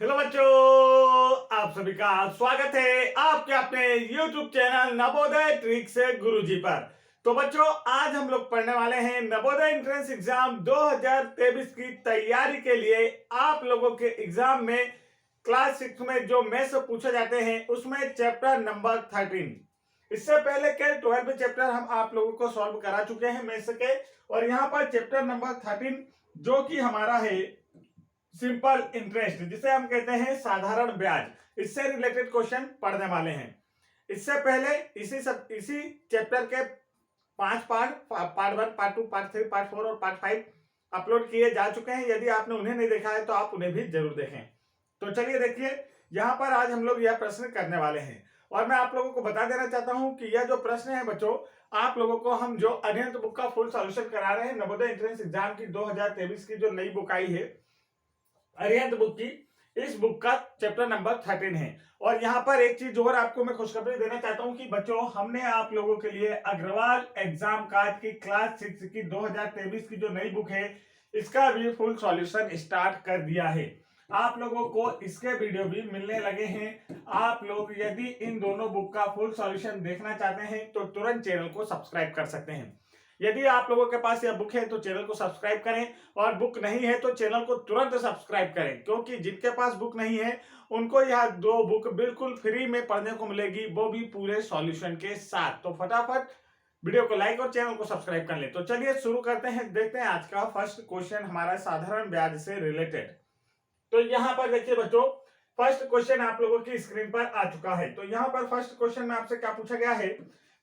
Hello बच्चों, आप सभी का स्वागत है आपके अपने YouTube चैनल नवोदय ट्रिक्स गुरुजी पर। तो बच्चों, आज हम लोग पढ़ने वाले हैं नवोदय एंट्रेंस एग्जाम 2023 की तैयारी के लिए। आप लोगों के एग्जाम में क्लास 6 में जो मैथ्स पूछे जाते हैं उसमें चैप्टर नंबर 13। इससे पहले के 12 चैप्टर हम आप लोगों को सॉल्व करा चुके हैं मैथ्स के, और यहाँ पर चैप्टर नंबर 13 जो कि हमारा है सिंपल इंटरेस्ट, जिसे हम कहते हैं साधारण ब्याज, इससे रिलेटेड क्वेश्चन पढ़ने वाले हैं। इससे पहले इसी चैप्टर के 5 पार्ट 1, पार्ट 2, पार्ट 3, पार्ट 4 और पार्ट 5 अपलोड किए जा चुके हैं। यदि आपने उन्हें नहीं देखा है तो आप उन्हें भी जरूर देखें। तो चलिए देखिए, यहाँ पर आज हम लोग यह प्रश्न करने वाले हैं, और मैं आप लोगों को बता देना चाहता हूं कि यह जो प्रश्न है बच्चों, आप लोगों को हम जो अध्ययन बुक का फुल सॉल्यूशन करा रहे हैं नवोदय एंट्रेंस एग्जाम की 2023 की जो नई बुक आई है अरिहंत बुक की, इस बुक का चैप्टर नंबर 13 है। और यहाँ पर एक चीज और आपको मैं खुशखबरी देना चाहता हूँ कि बच्चों, हमने आप लोगों के लिए अग्रवाल एग्जाम कार्ड की क्लास 6 की 2023 की जो नई बुक है इसका भी फुल सॉल्यूशन स्टार्ट कर दिया है। आप लोगों को इसके वीडियो भी मिलने लगे हैं। आप लोग यदि इन दोनों बुक का फुल सॉल्यूशन देखना चाहते हैं तो तुरंत चैनल को सब्सक्राइब कर सकते हैं। यदि आप लोगों के पास यह बुक है तो चैनल को सब्सक्राइब करें, और बुक नहीं है तो चैनल को तुरंत सब्सक्राइब करें, क्योंकि जिनके पास बुक नहीं है उनको यह 2 बुक बिल्कुल फ्री में पढ़ने को मिलेगी, वो भी पूरे सॉल्यूशन के साथ। तो फटाफट वीडियो को लाइक और चैनल को सब्सक्राइब कर ले। तो चलिए शुरू करते हैं, देखते हैं आज का फर्स्ट क्वेश्चन हमारा साधारण ब्याज से रिलेटेड। तो यहाँ पर देखिए बच्चों, फर्स्ट क्वेश्चन आप लोगों की स्क्रीन पर आ चुका है। तो यहाँ पर फर्स्ट क्वेश्चन में आपसे क्या पूछा गया है,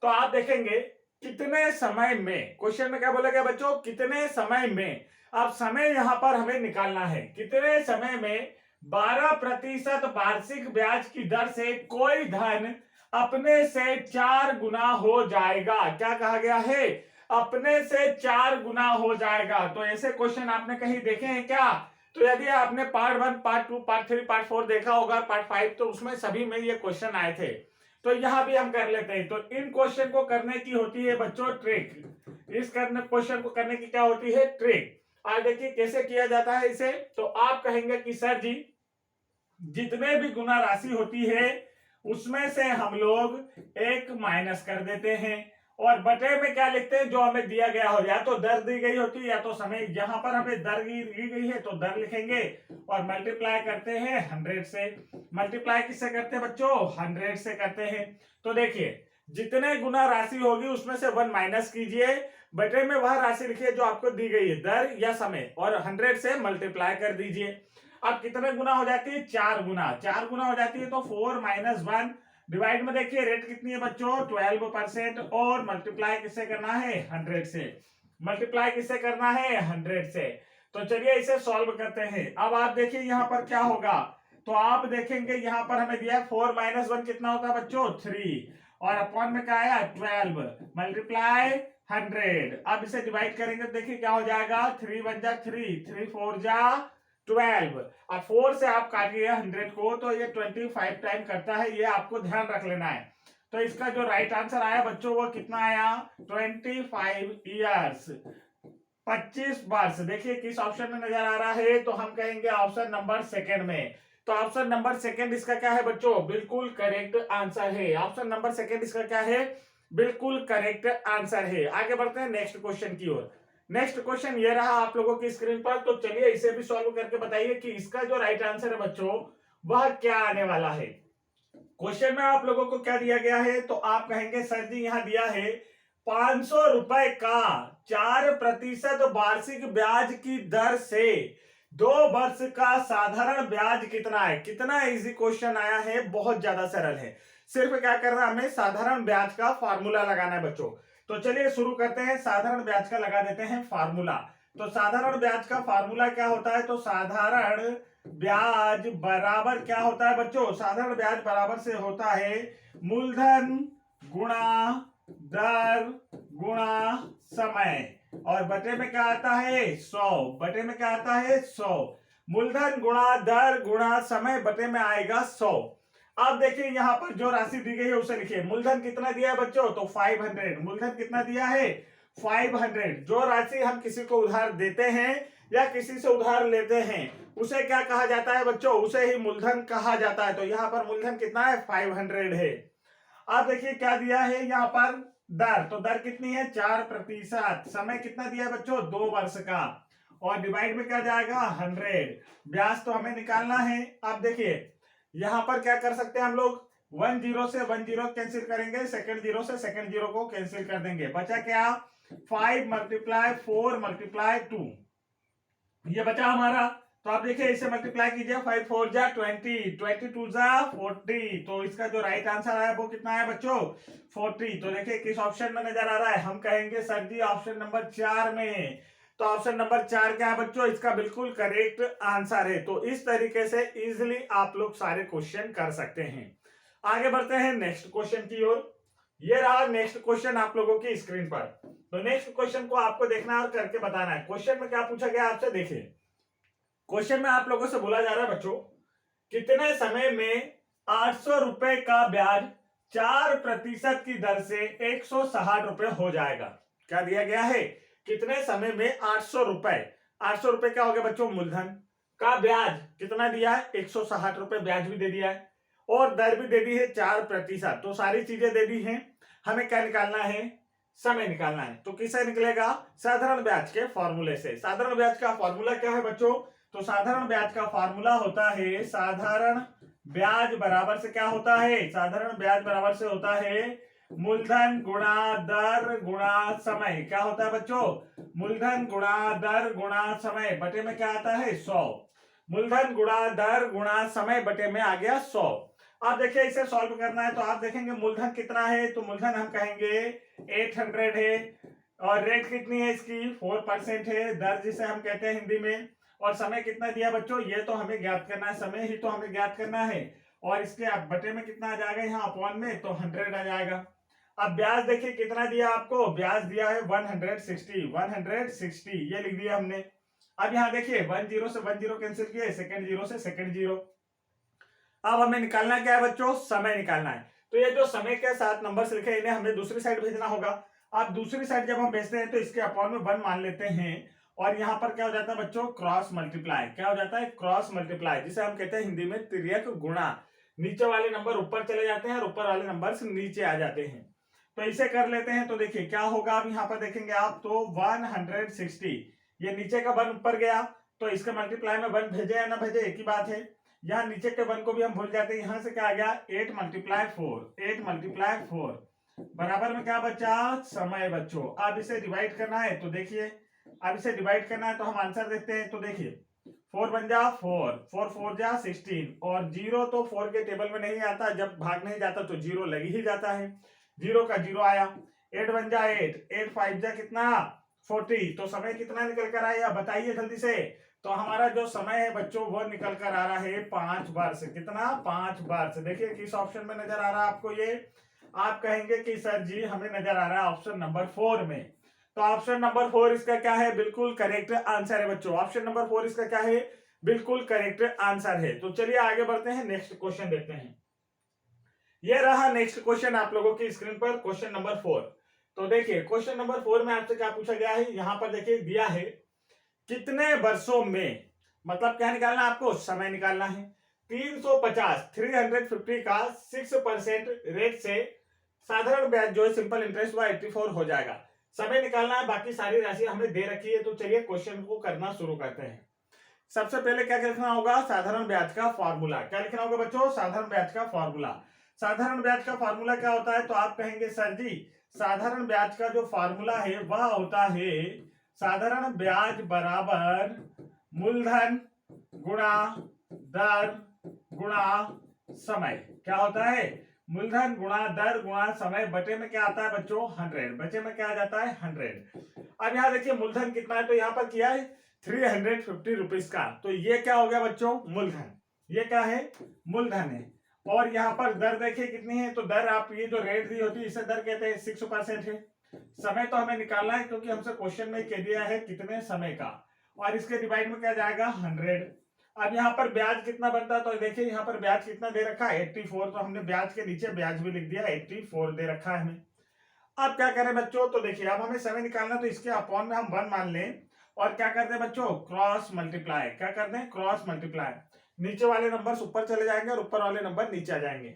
तो आप देखेंगे कितने समय में, क्वेश्चन में क्या बोला गया बच्चों, कितने समय में। अब समय यहां पर हमें निकालना है, कितने समय में 12% वार्षिक ब्याज की दर से कोई धन अपने से 4 गुना हो जाएगा। क्या कहा गया है, अपने से 4 गुना हो जाएगा। तो ऐसे क्वेश्चन आपने कहीं देखे हैं क्या? तो यदि आपने पार्ट 1, पार्ट 2, पार्ट 3, पार्ट 4 देखा होगा, पार्ट 5, तो उसमें सभी में ये क्वेश्चन आए थे। तो यहां भी हम कर लेते हैं। तो इन क्वेश्चन को करने की होती है बच्चों ट्रिक। इस क्वेश्चन को करने की क्या होती है, ट्रिक। आज देखिए कैसे किया जाता है इसे। तो आप कहेंगे कि सर जी, जितने भी गुना राशि होती है उसमें से हम लोग 1 माइनस कर देते हैं, और बटे में क्या लिखते हैं, जो हमें दिया गया हो, या तो दर दी गई होती है या तो समय। यहां पर हमें दर दी गई है तो दर लिखेंगे, और मल्टीप्लाई करते हैं 100 से। मल्टीप्लाई किससे करते हैं बच्चों, 100 से करते हैं। तो देखिए, जितने गुना राशि होगी उसमें से 1 माइनस कीजिए, बटे में वह राशि लिखिए जो आपको दी गई है, दर या समय, और 100 से मल्टीप्लाई कर दीजिए। अब कितने गुना हो जाती है, 4 गुना। 4 गुना हो जाती है तो 4 माइनस 1 डिवाइड में देखिए रेट कितनी है बच्चों, 12%, और मल्टीप्लाई किससे करना है, 100 से। मल्टीप्लाई किससे करना है, 100 से। तो चलिए इसे सॉल्व करते हैं। अब आप देखिए यहाँ पर क्या होगा, तो आप देखेंगे यहाँ पर हमें दिया है 4 माइनस 1 कितना होता है बच्चों, 3, और अपॉन में क्या आया, 12, मल्टीप्लाई 100। अब इसे डिवाइड करेंगे तो देखिए क्या हो जाएगा, 3 1 जा 3, 3 4 जा 12। अब 4 से आप काटिए 100 को तो ये 25 टाइम करता है, ये आपको ध्यान रख लेना है। तो इसका जो राइट आंसर आया बच्चों वो कितना आया, 25 ईयर्स, 25 वर्ष। देखिए किस ऑप्शन में नजर आ रहा है, तो हम कहेंगे ऑप्शन नंबर सेकंड में। तो ऑप्शन नंबर सेकंड इसका क्या है बच्चों, बिल्कुल करेक्ट आंसर है। ऑप्शन नंबर सेकंड इसका क्या है, बिल्कुल करेक्ट आंसर है। आगे बढ़ते हैं नेक्स्ट क्वेश्चन की ओर। नेक्स्ट क्वेश्चन ये रहा आप लोगों की स्क्रीन पर। तो चलिए इसे भी सॉल्व करके बताइए कि इसका जो राइट आंसर है बच्चों वह क्या आने वाला है। क्वेश्चन में आप लोगों को क्या दिया गया है, तो आप कहेंगे सर जी यहाँ दिया है 500 रुपए का 4% वार्षिक ब्याज की दर से 2 वर्ष का साधारण ब्याज कितना है। कितना इजी क्वेश्चन आया है, बहुत ज्यादा सरल है। सिर्फ क्या करना है, हमें साधारण ब्याज का फार्मूला लगाना है बच्चों। तो चलिए शुरू करते हैं, साधारण ब्याज का लगा देते हैं फार्मूला। तो साधारण ब्याज का फार्मूला क्या होता है, तो साधारण ब्याज बराबर क्या होता है बच्चों, साधारण ब्याज बराबर से होता है मूलधन गुणा दर गुणा समय, और बटे में क्या आता है 100। बटे में क्या आता है 100। मूलधन गुणा दर गुणा समय, बटे में आएगा 100। अब देखिए यहाँ पर जो राशि दी गई है उसे लिखिए। मूलधन कितना दिया है बच्चों, तो 500। मूलधन कितना दिया है, 500। जो राशि हम किसी को उधार देते हैं या किसी से उधार लेते हैं उसे क्या कहा जाता है बच्चों, उसे ही मूलधन कहा जाता है। तो यहाँ पर मूलधन कितना है, 500 है। अब देखिए क्या दिया है यहाँ पर, दर, तो दर कितनी है, 4%। समय कितना दिया है बच्चों, 2 वर्ष का, और डिवाइड में क्या जाएगा, 100। ब्याज तो हमें निकालना है। अब देखिए यहाँ पर क्या कर सकते हैं हम लोग, 1 0 से 1 0 कैंसिल करेंगे, सेकंड जीरो से सेकंड जीरो को कैंसिल कर देंगे, बचा क्या, 5 × 4 × 2, ये बचा हमारा। तो आप देखिए इसे मल्टीप्लाई कीजिए, 5 4 जा 20, 22 जा 40, तो इसका जो राइट आंसर है वो कितना है बच्चों, 40। तो देखिए किस ऑप्शन में नजर आ रहा है, हम कहेंगे सर जी ऑप्शन नंबर 4 में। तो ऑप्शन नंबर 4 क्या है बच्चों, इसका बिल्कुल करेक्ट आंसर है। तो इस तरीके से इजिली आप लोग सारे क्वेश्चन कर सकते हैं। आगे बढ़ते हैं नेक्स्ट क्वेश्चन की ओर। ये रहा नेक्स्ट क्वेश्चन आप लोगों की स्क्रीन पर। तो नेक्स्ट क्वेश्चन को आपको देखना और करके बताना है। क्वेश्चन में क्या पूछा गया आपसे, देखिए क्वेश्चन में आप लोगों से बोला जा रहा है बच्चों, कितने समय में 800 रुपए का ब्याज 4% की दर से 160 रुपए हो जाएगा। क्या दिया गया है, कितने समय में 800 रुपए, 800 रुपए क्या हो गया बच्चों, मूलधन का ब्याज कितना दिया है, 160 रुपए ब्याज भी दे दिया है, और दर भी दे दी है 4%। तो सारी चीजें दे दी हैं, हमें क्या निकालना है, समय निकालना है। तो किससे निकलेगा, साधारण ब्याज के फॉर्मूले से। साधारण ब्याज का फॉर्मूला क्या है बच्चों, तो साधारण ब्याज का फॉर्मूला होता है, साधारण ब्याज बराबर से क्या होता है, साधारण ब्याज बराबर से होता है मूलधन गुणा दर गुणा समय। क्या होता है बच्चों, मूलधन गुणा दर गुणा समय बटे में क्या आता है, 100। मूलधन गुणा दर गुणा समय बटे में आ गया 100। अब देखिए इसे सॉल्व करना है, तो आप देखेंगे मूलधन कितना है, तो मूलधन हम कहेंगे 800 है, और रेट कितनी है इसकी, 4% है, दर जिसे हम कहते हैं हिंदी में, और समय कितना दिया बच्चों, ये तो हमें ज्ञात करना है, समय ही तो हमें ज्ञात करना है, और इसके बटे में कितना आ जाएगा यहाँ अपॉन में, तो 100 आ जाएगा। अब ब्याज देखिए कितना दिया आपको, ब्याज दिया है 160, ये लिख दिया हमने। अब यहाँ देखिए 1 0 से 1 0 कैंसिल किए, सेकंड जीरो से सेकंड जीरो। अब हमें निकालना क्या है बच्चों, समय निकालना है। तो ये जो समय के साथ नंबर लिखे हैं, इन्हें हमें दूसरी साइड भेजना होगा। अब दूसरी साइड जब हम भेजते हैं तो इसके अपॉन में 1 मान लेते हैं, और यहाँ पर क्या हो जाता है बच्चों, क्रॉस मल्टीप्लाई। क्या हो जाता है, क्रॉस मल्टीप्लाई, जिसे हम कहते हैं हिंदी में तिर्यक गुणा। नीचे वाले नंबर ऊपर चले जाते हैं और ऊपर वाले नंबर नीचे आ जाते हैं। तो इसे कर लेते हैं, तो देखिए क्या होगा, अब यहाँ पर देखेंगे आप, तो 160, ये नीचे का 1 ऊपर गया, तो इसके मल्टीप्लाई में 1 भेजे या ना भेजे एक ही बात है। यहाँ नीचे के 1 को भी हम भूल जाते हैं, यहाँ से क्या आ गया, 8 × 4 बराबर में क्या बचा, समय बच्चों। अब इसे डिवाइड करना है, तो देखिए अब इसे डिवाइड करना है, तो हम आंसर देखते हैं। तो देखिए 4 बन जा 4, 4 4 जा 16, और 0 तो 4 के टेबल में नहीं आता, जब भाग नहीं जाता तो 0 लग ही जाता है, 0 का 0 आया। 8 बन जा 8, 8 5 जा कितना, 40। तो समय कितना निकल कर आया, बताइए जल्दी से। तो हमारा जो समय है बच्चों वो निकल कर आ रहा है 5 वर्ष। कितना, 5 वर्ष। देखिए किस ऑप्शन में नजर आ रहा है आपको ये, आप कहेंगे कि सर जी हमें नजर आ रहा है ऑप्शन नंबर 4 में। तो ऑप्शन नंबर 4 इसका क्या है, बिल्कुल करेक्ट आंसर है बच्चों। ऑप्शन नंबर 4 इसका क्या है, बिल्कुल करेक्ट आंसर है। तो चलिए आगे बढ़ते हैं, नेक्स्ट क्वेश्चन देखते हैं। ये रहा नेक्स्ट क्वेश्चन आप लोगों की स्क्रीन पर, क्वेश्चन नंबर 4। तो देखिए क्वेश्चन नंबर 4 में आपसे क्या पूछा गया है, यहां पर देखिए दिया है कितने वर्षों में, मतलब क्या निकालना है आपको, समय निकालना है। 350 का 6% रेट से साधारण ब्याज जो है सिंपल इंटरेस्ट हुआ 84 हो जाएगा। समय निकालना है, बाकी सारी राशि हमें दे रखी है। तो चलिए क्वेश्चन को करना शुरू करते हैं। सबसे पहले क्या लिखना होगा, साधारण ब्याज का फॉर्मूला। क्या लिखना होगा बच्चों, साधारण ब्याज का फॉर्मूला। साधारण ब्याज का फॉर्मूला क्या होता है, तो आप कहेंगे सर जी साधारण ब्याज का जो फॉर्मूला है वह होता है साधारण ब्याज बराबर मूलधन गुणा दर गुणा समय। क्या होता है, मूलधन गुणा दर गुणा समय बटे में क्या आता है बच्चों, 100। बचे में क्या आ जाता है, 100। अब यहाँ देखिए मूलधन कितना है, तो यहाँ पर किया है 350 रुपीज का। तो ये क्या हो गया बच्चों, मूलधन। ये क्या है, मूलधन है। और यहाँ पर दर देखिए कितनी है, तो दर आप ये जो रेट दी होती है इसे दर कहते हैं, 6% है। समय तो हमें निकालना है क्योंकि हमसे क्वेश्चन में कह दिया है कितने समय का, और इसके डिवाइड में क्या जाएगा, 100। अब यहाँ पर ब्याज कितना बनता है, तो देखिए यहाँ पर ब्याज कितना दे रखा है, 84। तो हमने ब्याज के नीचे ब्याज भी लिख दिया, 84 दे रखा है हमें। अब क्या करें बच्चों, तो देखिए अब हमें समय निकालना, तो इसके अपॉन में हम 1 मान लें, और क्या करते हैं बच्चों, क्रॉस मल्टीप्लाई। क्या करते हैं, क्रॉस मल्टीप्लाई। नीचे वाले नंबर ऊपर चले जाएंगे और ऊपर वाले नंबर नीचे आ जाएंगे।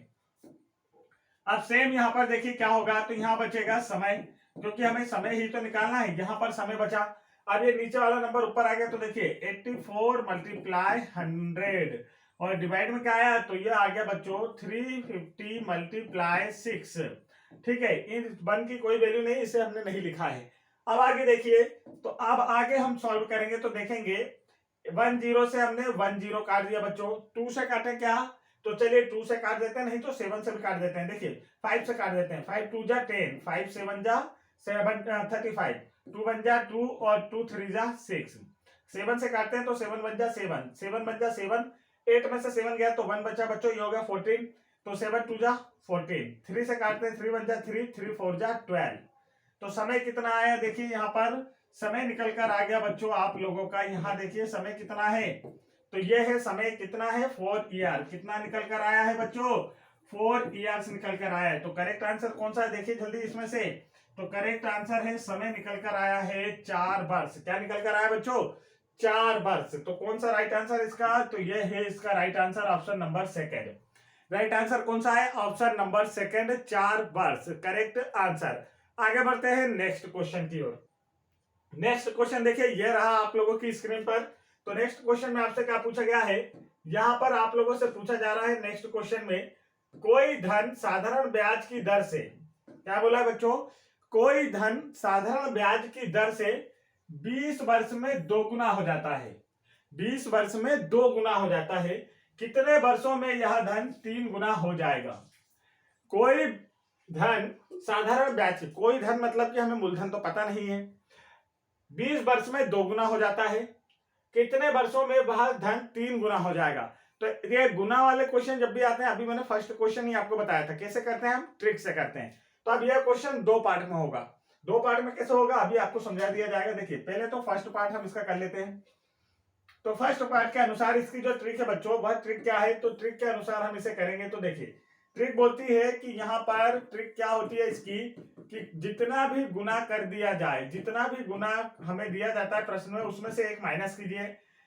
अब सेम यहाँ पर देखिए क्या होगा, तो यहाँ बचेगा समय, क्योंकि हमें समय ही तो निकालना है, यहाँ पर समय बचा। अब ये नीचे वाला नंबर ऊपर आ गया, तो देखिए 84 मल्टीप्लाई 100 और डिवाइड में क्या आया, तो ये आ गया बच्चों 350 मल्टीप्लाई 6। ठीक है, इन 1 की कोई वैल्यू नहीं, इसे हमने नहीं लिखा है। अब आगे देखिए, तो अब आगे हम सॉल्व करेंगे तो देखेंगे 1 0 से हमने 1 0 काट दिया बच्चों। 2 से काटे क्या, तो चलिए 2 से काट देते हैं, नहीं तो 7 से भी काट देते हैं। देखिए 5 से काट देते हैं, 5 2 जा 10, 5 7 जा 7 35, 2 1 जा 2 और 2 3 जा 6। 7 से काटते हैं तो 7 1 जा 7, 7 1 जा 7, 8 में से 7 गया तो 1 बचा बच्चों, ये हो गया 14, तो 7 2 जा 14। 3 से काटते हैं, 3 1 जा 3, 3 4 जा 12। तो समय कितना आया, देखिए यहाँ पर समय निकल कर आ गया बच्चों आप लोगों का। यहाँ देखिए समय कितना है, तो ये है समय कितना है, 4 ईयर। कितना निकल कर आया है बच्चों, 4 ईयर्स निकल कर आया है। तो करेक्ट आंसर कौन सा है, देखिए जल्दी इसमें से। तो करेक्ट आंसर है, समय निकल कर आया है 4 वर्ष। क्या निकल कर आया बच्चों, 4 वर्ष। तो कौन सा राइट आंसर इसका, तो ये है इसका right answer, option number second. Right answer कौन सा है, ऑप्शन नंबर सेकेंड, 4 वर्ष करेक्ट आंसर। आगे बढ़ते हैं नेक्स्ट क्वेश्चन की ओर। नेक्स्ट क्वेश्चन देखिए, ये रहा आप लोगों की स्क्रीन पर। तो नेक्स्ट क्वेश्चन में आपसे क्या पूछा गया है, यहां पर आप लोगों से पूछा जा रहा है नेक्स्ट क्वेश्चन में, कोई धन साधारण ब्याज की दर से, क्या बोला है बच्चों, कोई धन साधारण ब्याज की दर से 20 वर्ष में 2 गुना हो जाता है। 20 वर्ष में 2 गुना हो जाता है, कितने वर्षों में यह धन 3 गुना हो जाएगा। कोई धन साधारण ब्याज की, कोई धन मतलब कि हमें मूलधन तो पता नहीं है, 20 वर्ष में 2 गुना हो जाता है, कितने वर्षों में वह धन 3 गुना हो जाएगा। तो ये गुना वाले क्वेश्चन जब भी आते हैं, अभी मैंने फर्स्ट क्वेश्चन ही आपको बताया था कैसे करते हैं, हम ट्रिक से करते हैं। तो अब यह क्वेश्चन 2 पार्ट में होगा। 2 पार्ट में कैसे होगा अभी आपको समझा दिया जाएगा। देखिए पहले तो फर्स्ट पार्ट हम इसका कर लेते हैं। तो फर्स्ट पार्ट के अनुसार इसकी जो ट्रिक है बच्चों, वह ट्रिक क्या है, तो ट्रिक के अनुसार हम इसे करेंगे। तो देखिए ट्रिक बोलती है कि यहाँ पर ट्रिक क्या होती है इसकी, कि जितना भी गुना कर दिया जाए, जितना भी गुना हमें दिया जाता है प्रश्न में, उसमें से एक माइनस कीजिए।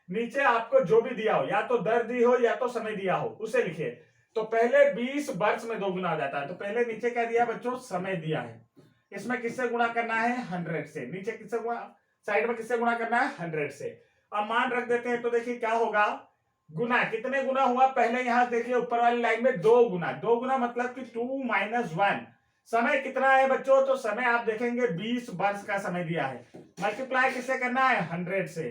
नीचे आपको जो भी दिया हो, या तो दर दी हो या तो समय दिया हो, उसे लिखिए। तो पहले 20 वर्ष में 2 गुना आ जाता है, तो पहले नीचे क्या दिया बच्चों, समय दिया है। इसमें किससे गुणा करना है, 100 से। नीचे किससे गुणा, साइड में किससे गुणा करना है, 100 से। अब मान रख देते हैं, तो देखिए क्या होगा, गुना कितने गुना हुआ, पहले यहां देखिए ऊपर वाली लाइन में 2 गुना। 2 गुना मतलब कि 2 - 1। समय कितना है बच्चों, तो समय आप देखेंगे 20 वर्ष का समय दिया है। मल्टीप्लाई किससे करना है, 100 से।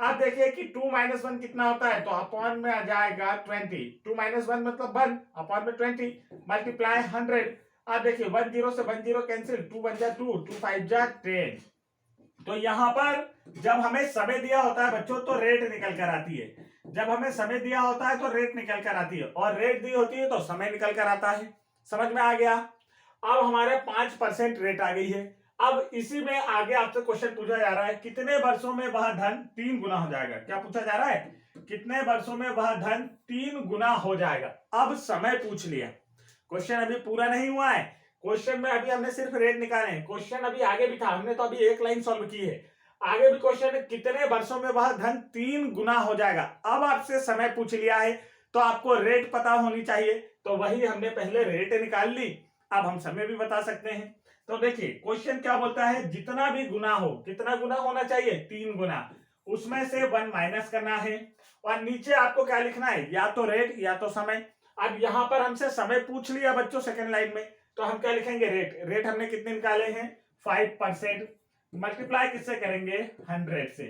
आप देखिए कि 2 - 1 कितना होता है, तो अपॉन में आ जाएगा 20। 2 - 1 मतलब 1, अपॉन में 20, मल्टीप्लाई 100। आप देखिए 1 0 से 1 0 कैंसिल, 2 1 जा 2, 2 5 जा 10। तो यहां पर जब हमें समय दिया होता है बच्चों, तो रेट निकल कर आती है। जब हमें समय दिया होता है तो रेट निकल कर आती है, और रेट दी होती है तो समय निकल कर आता है। समझ में आ गया। अब हमारे 5% रेट आ गई है। अब इसी में आगे आपसे क्वेश्चन पूछा जा रहा है, कितने वर्षों में वह धन 3 गुना हो जाएगा। क्या पूछा जा रहा है, कितने वर्षों में वह धन 3 गुना हो जाएगा। अब समय पूछ लिया, क्वेश्चन अभी पूरा नहीं हुआ है। क्वेश्चन में अभी हमने सिर्फ रेट निकाले हैं, क्वेश्चन अभी आगे भी था, हमने तो अभी एक लाइन सॉल्व की है। आगे भी क्वेश्चन है, कितने वर्षों में वह धन 3 गुना हो जाएगा। अब आपसे समय पूछ लिया है, तो आपको रेट पता होनी चाहिए, तो वही हमने पहले रेट निकाल ली। अब हम समय भी बता सकते हैं। तो देखिए क्वेश्चन क्या बोलता है, जितना भी गुना हो, कितना गुना होना चाहिए, 3 गुना, उसमें से 1 माइनस करना है, और नीचे आपको क्या लिखना है, या तो रेट या तो समय। अब यहां पर हमसे समय पूछ लिया बच्चों सेकंड लाइन में, तो हम क्या लिखेंगे, रेट। रेट हमने कितने निकाले हैं, 5%। मल्टीप्लाई किससे करेंगे, 100 से।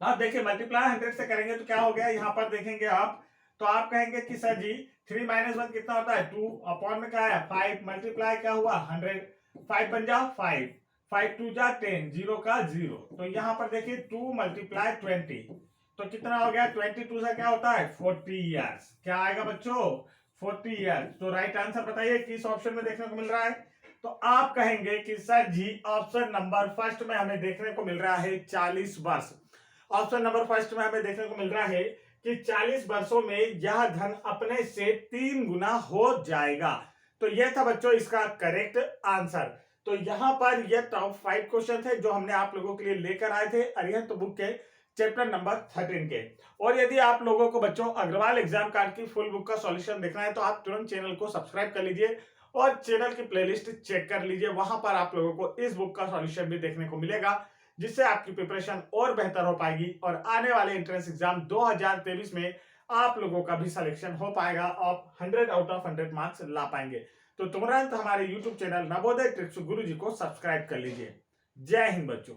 आप देखिए मल्टीप्लाई 100 से करेंगे तो क्या हो गया, यहां पर देखेंगे आप, तो आप कहेंगे कि सर जी 3 - 1 कितना होता है, 2, अपॉन में क्या है 5, मल्टीप्लाई क्या हुआ 100, 5 बन जा 5, 5 2 जा 10, 0 का 0। तो यहां पर देखिए 2 × 20, तो कितना हो गया, 22 से क्या होता है 40 ईयर्स। क्या आएगा बच्चों, 40 ईयर्स। तो राइट आंसर बताइए किस ऑप्शन में देखने को मिल रहा है। तो आप कहेंगे कि सर जी ऑप्शन नंबर फर्स्ट में हमें देखने को मिल रहा है 40 वर्ष। ऑप्शन नंबर फर्स्ट में हमें देखने को मिल रहा है कि 40 वर्षों में यह धन अपने से 3 गुना हो जाएगा। तो यह था बच्चों इसका करेक्ट आंसर। तो यहाँ पर ये टॉप 5 क्वेश्चन थे जो हमने आप लोगों के लिए लेकर आए थे अरिहंत बुक के चैप्टर नंबर 13 के। और यदि आप लोगों को बच्चों अग्रवाल एग्जाम कार्ड की फुल बुक का सॉल्यूशन देखना है तो आप तुरंत चैनल को सब्सक्राइब कर लीजिए और चैनल की प्लेलिस्ट चेक कर लीजिए। वहां पर आप लोगों को इस बुक का सॉल्यूशन भी देखने को मिलेगा, जिससे आपकी प्रिपरेशन और बेहतर हो पाएगी और आने वाले एंट्रेंस एग्जाम 2023 में आप लोगों का भी सिलेक्शन हो पाएगा। आप 100 आउट ऑफ 100 मार्क्स ला पाएंगे। तो तुरंत हमारे YouTube चैनल नवोदय ट्रिक्स गुरुजी को सब्सक्राइब कर लीजिए। जय हिंद बच्चों।